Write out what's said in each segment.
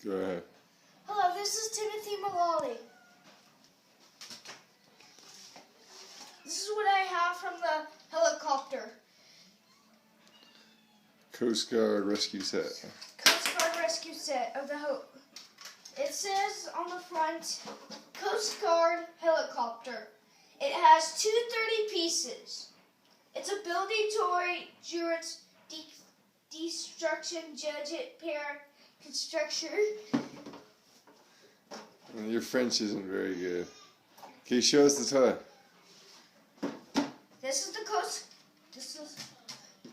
Go ahead. Hello, this is Timothy Mullaly. This is what I have from the helicopter. Coast Guard rescue set. Coast Guard rescue set of the It says on the front, Coast Guard helicopter. It has 230 pieces. It's a building toy, endurance, destruction, judge pair, construction. Your French isn't very good. Can you show us the toy? This is the coast.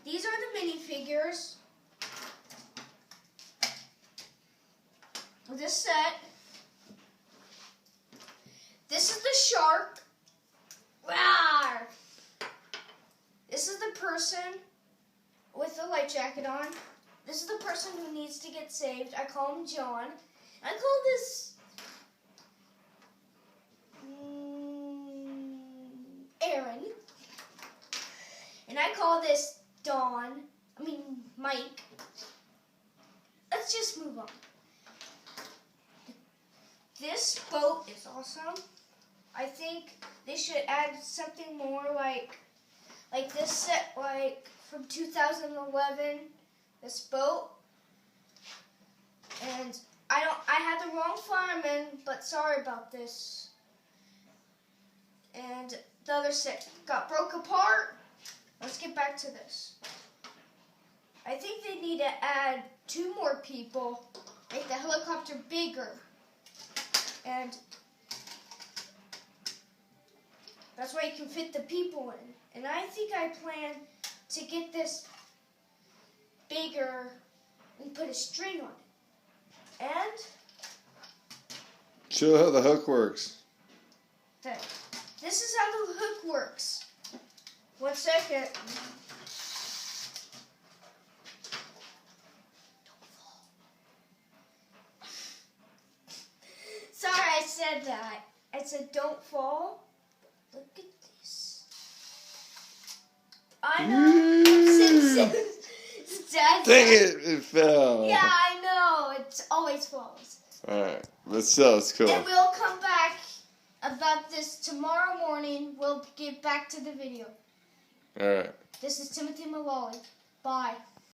These are the minifigures. This set. This is the shark. Rawr. This is the person with the life jacket on. This is the person who needs to get saved. I call him John. I call this Aaron. And I call this Mike. Let's just move on. This boat is awesome. I think they should add something more like this set, like from 2011. This boat. And I had the wrong fireman, but sorry about this. And the other set got broke apart. Let's get back to this. I think they need to add 2 more people, make the helicopter bigger. And that's why you can fit the people in. And I think I plan to get this bigger and put a string on it. And show how the hook works. This is how the hook works. 1 second. Sorry, I said that. I said don't fall. Look at this. I know. Dang it! It fell. Yeah, I know. It always falls. Alright, but still, it's cool. And we'll come back about this tomorrow morning. We'll get back to the video. Alright. This is Timothy Mullaly. Bye.